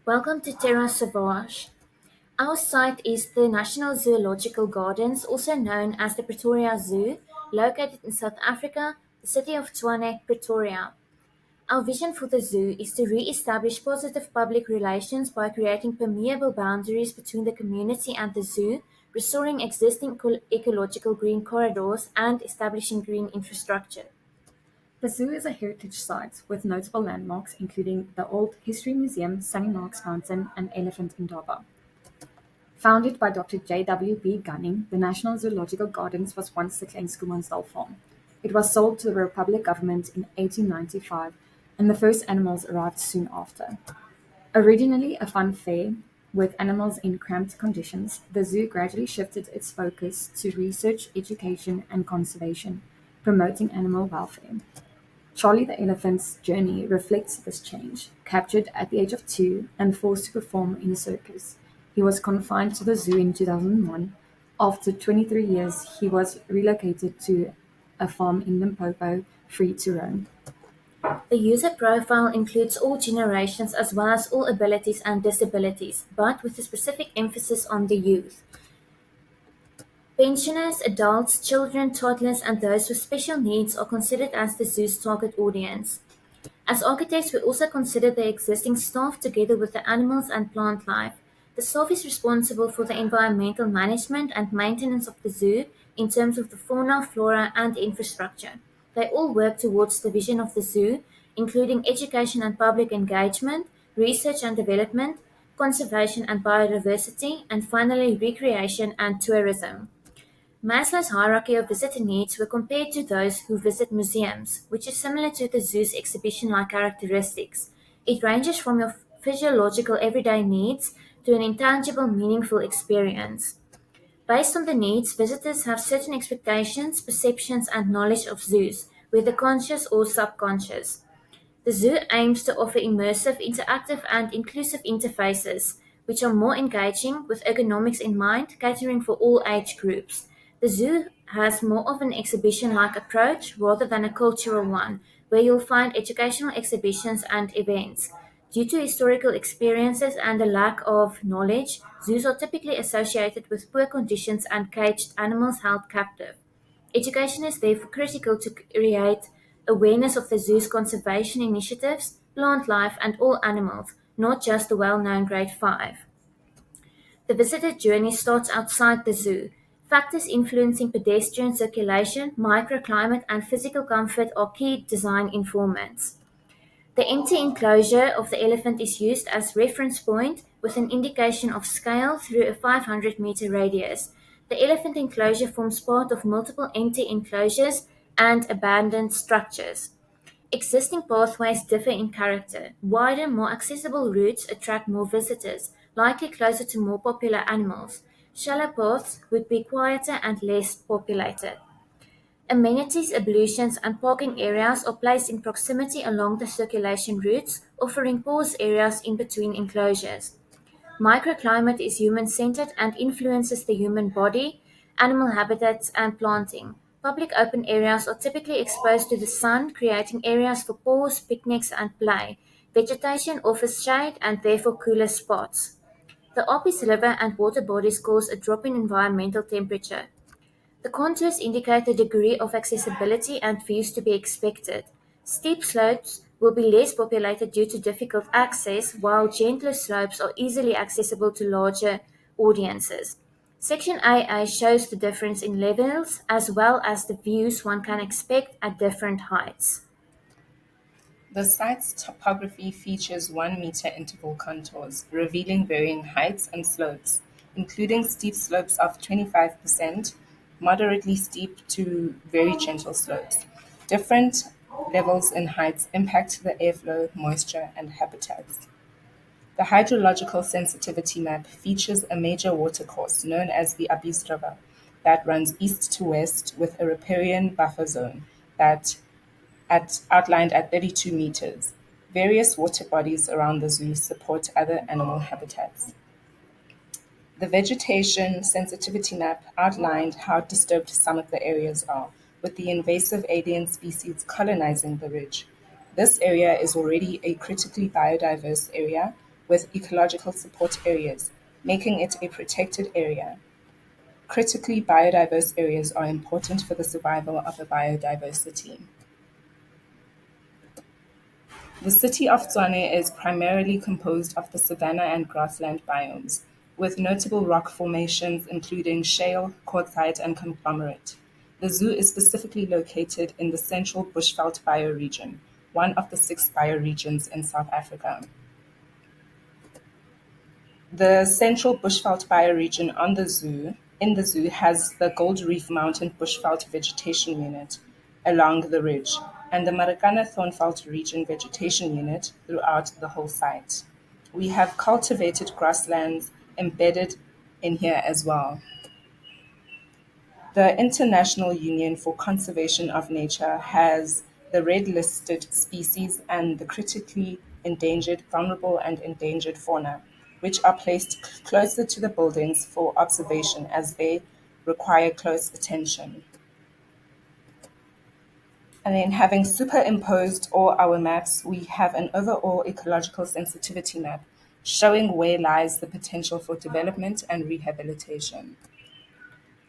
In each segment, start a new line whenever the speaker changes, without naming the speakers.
Welcome to Terra, Sauvage. Our site is the National Zoological Gardens, also known as the Pretoria Zoo, located in South Africa, the city of Tshwane, Pretoria. Our vision for the zoo is to re-establish positive public relations by creating permeable boundaries between the community and the zoo, restoring existing ecological green corridors, and establishing green infrastructure.
The zoo is a heritage site with notable landmarks including the Old History Museum, Sunny Marks Mountain, and Elephant Indaba. Founded by Dr. J. W. B. Gunning, the National Zoological Gardens was once the Klein Schoemansdal farm. It was sold to the Republic government in 1895, and the first animals arrived soon after. Originally a fun fair with animals in cramped conditions, the zoo gradually shifted its focus to research, education, and conservation, promoting animal welfare. Charlie the Elephant's journey reflects this change. Captured at the age of 2 and forced to perform in a circus, he was confined to the zoo in 2001. After 23 years, he was relocated to a farm in Limpopo, free to roam.
The user profile includes all generations as well as all abilities and disabilities, but with a specific emphasis on the youth. Pensioners, adults, children, toddlers, and those with special needs are considered as the zoo's target audience. As architects, we also consider the existing staff together with the animals and plant life. The staff is responsible for the environmental management and maintenance of the zoo in terms of the fauna, flora, and infrastructure. They all work towards the vision of the zoo, including education and public engagement, research and development, conservation and biodiversity, and finally recreation and tourism. Maslow's hierarchy of visitor needs were compared to those who visit museums, which is similar to the zoo's exhibition-like characteristics. It ranges from your physiological everyday needs to an intangible, meaningful experience. Based on the needs, visitors have certain expectations, perceptions, and knowledge of zoos, whether conscious or subconscious. The zoo aims to offer immersive, interactive, and inclusive interfaces, which are more engaging with ergonomics in mind, catering for all age groups. The zoo has more of an exhibition-like approach rather than a cultural one, where you'll find educational exhibitions and events. Due to historical experiences and a lack of knowledge, zoos are typically associated with poor conditions and caged animals held captive. Education is therefore critical to create awareness of the zoo's conservation initiatives, plant life, and all animals, not just the well-known Grade 5. The visitor journey starts outside the zoo. Factors influencing pedestrian circulation, microclimate, and physical comfort are key design informants. The empty enclosure of the elephant is used as reference point with an indication of scale through a 500-meter radius. The elephant enclosure forms part of multiple empty enclosures and abandoned structures. Existing pathways differ in character. Wider, more accessible routes attract more visitors, likely closer to more popular animals. Shallow paths would be quieter and less populated. Amenities, ablutions, and parking areas are placed in proximity along the circulation routes, offering pause areas in between enclosures. Microclimate is human-centered and influences the human body, animal habitats, and planting. Public open areas are typically exposed to the sun, creating areas for pause, picnics, and play. Vegetation offers shade and therefore cooler spots. The Oppi's River and water bodies cause a drop in environmental temperature. The contours indicate the degree of accessibility and views to be expected. Steep slopes will be less populated due to difficult access, while gentler slopes are easily accessible to larger audiences. Section AA shows the difference in levels as well as the views one can expect at different heights.
The site's topography features 1-meter interval contours, revealing varying heights and slopes, including steep slopes of 25%, moderately steep to very gentle slopes. Different levels in heights impact the airflow, moisture, and habitats. The hydrological sensitivity map features a major watercourse known as the Abyss River that runs east to west with a riparian buffer zone that outlined at 32 meters. Various water bodies around the zoo support other animal habitats. The vegetation sensitivity map outlined how disturbed some of the areas are, with the invasive alien species colonizing the ridge. This area is already a critically biodiverse area, with ecological support areas, making it a protected area. Critically biodiverse areas are important for the survival of the biodiversity. The city of Tshwane is primarily composed of the savanna and grassland biomes, with notable rock formations including shale, quartzite, and conglomerate. The zoo is specifically located in the Central Bushveld bioregion, one of the 6 bioregions in South Africa. The Central Bushveld bioregion in the zoo has the Gold Reef Mountain Bushveld Vegetation Unit along the ridge and the Marikana Thornveld Region Vegetation Unit throughout the whole site. We have cultivated grasslands embedded in here as well. The International Union for Conservation of Nature has the red-listed species and the critically endangered, vulnerable and endangered fauna, which are placed closer to the buildings for observation as they require close attention. And then having superimposed all our maps, we have an overall ecological sensitivity map showing where lies the potential for development and rehabilitation.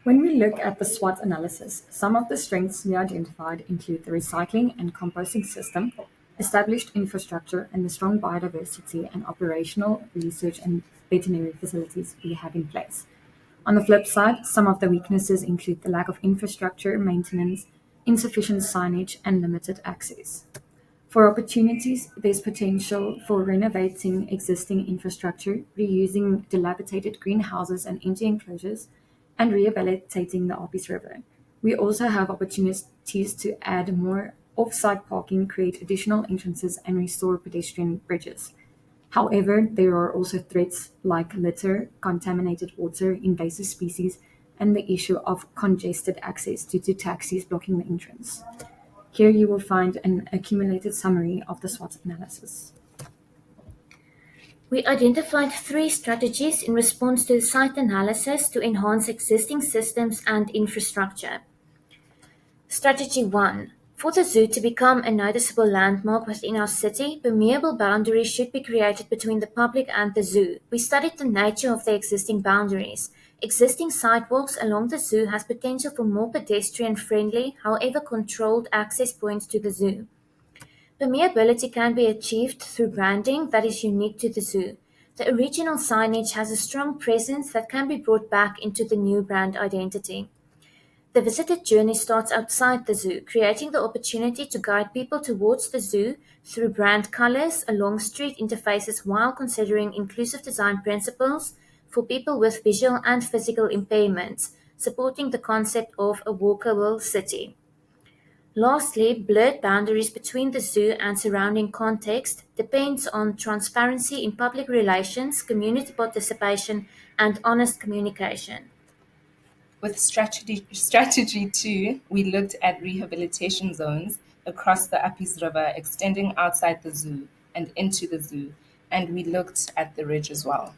When we look at the SWOT analysis, some of the strengths we identified include the recycling and composting system, established infrastructure, and the strong biodiversity and operational research and veterinary facilities we have in place. On the flip side, some of the weaknesses include the lack of infrastructure maintenance, insufficient signage, and limited access. For opportunities, there's potential for renovating existing infrastructure, reusing dilapidated greenhouses and empty enclosures, and rehabilitating the Opis River. We also have opportunities to add more off-site parking, create additional entrances, and restore pedestrian bridges. However, there are also threats like litter, contaminated water, invasive species, and the issue of congested access due to taxis blocking the entrance. Here you will find an accumulated summary of the SWOT analysis.
We identified 3 strategies in response to the site analysis to enhance existing systems and infrastructure. Strategy 1. For the zoo to become a noticeable landmark within our city, permeable boundaries should be created between the public and the zoo. We studied the nature of the existing boundaries. Existing sidewalks along the zoo has potential for more pedestrian-friendly, however controlled access points to the zoo. Permeability can be achieved through branding that is unique to the zoo. The original signage has a strong presence that can be brought back into the new brand identity. The visitor journey starts outside the zoo, creating the opportunity to guide people towards the zoo through brand colors along street interfaces while considering inclusive design principles for people with visual and physical impairments, supporting the concept of a walkable city. Lastly, blurred boundaries between the zoo and surrounding context depends on transparency in public relations, community participation, and honest communication.
With strategy 2, we looked at rehabilitation zones across the Apis River extending outside the zoo and into the zoo, and we looked at the ridge as well.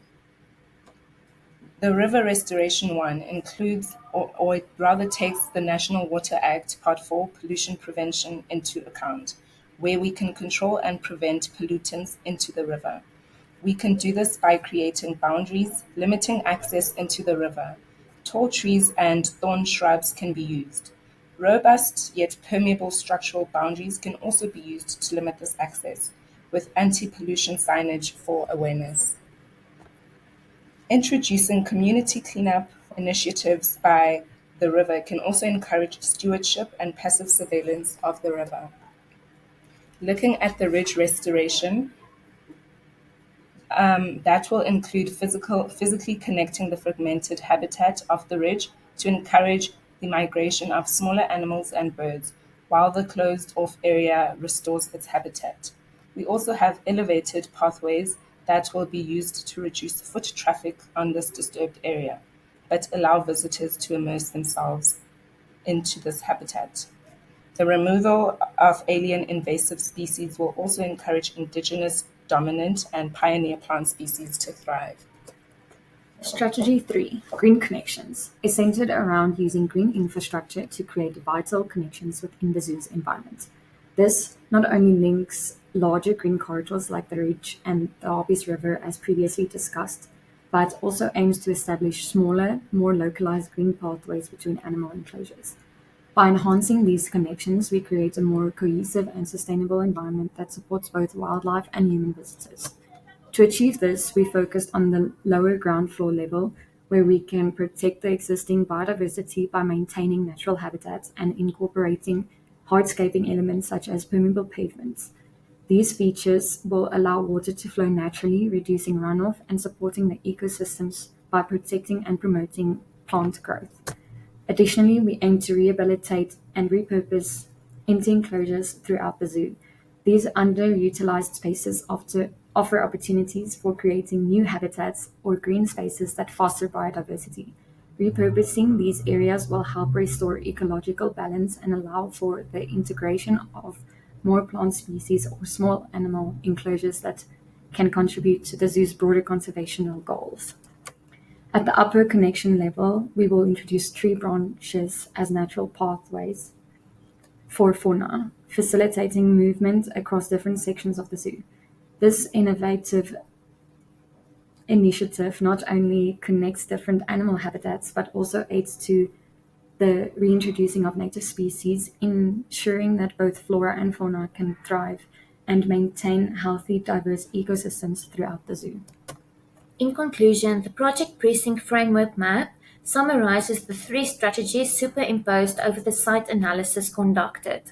The River Restoration one includes, or it rather takes the National Water Act Part 4 pollution prevention into account, where we can control and prevent pollutants into the river. We can do this by creating boundaries, limiting access into the river. Tall trees and thorn shrubs can be used. Robust yet permeable structural boundaries can also be used to limit this access, with anti-pollution signage for awareness. Introducing community cleanup initiatives by the river can also encourage stewardship and passive surveillance of the river. Looking at the ridge restoration, that will include physically connecting the fragmented habitat of the ridge to encourage the migration of smaller animals and birds, while the closed-off area restores its habitat. We also have elevated pathways that will be used to reduce foot traffic on this disturbed area, but allow visitors to immerse themselves into this habitat. The removal of alien invasive species will also encourage indigenous, dominant, and pioneer plant species to thrive.
Strategy 3, Green Connections, is centered around using green infrastructure to create vital connections within the zoo's environment. This not only links larger green corridors like the Ridge and the Harpies River as previously discussed, but also aims to establish smaller, more localized green pathways between animal enclosures. By enhancing these connections, we create a more cohesive and sustainable environment that supports both wildlife and human visitors. To achieve this, we focused on the lower ground floor level, where we can protect the existing biodiversity by maintaining natural habitats and incorporating hardscaping elements such as permeable pavements. These features will allow water to flow naturally, reducing runoff and supporting the ecosystems by protecting and promoting plant growth. Additionally, we aim to rehabilitate and repurpose empty enclosures throughout the zoo. These underutilized spaces offer opportunities for creating new habitats or green spaces that foster biodiversity. Repurposing these areas will help restore ecological balance and allow for the integration of more plant species or small animal enclosures that can contribute to the zoo's broader conservational goals. At the upper connection level, we will introduce tree branches as natural pathways for fauna, facilitating movement across different sections of the zoo. This innovative initiative not only connects different animal habitats but also aids to the reintroducing of native species, ensuring that both flora and fauna can thrive and maintain healthy, diverse ecosystems throughout the zoo.
In conclusion, the Project Precinct Framework Map summarizes the three strategies superimposed over the site analysis conducted.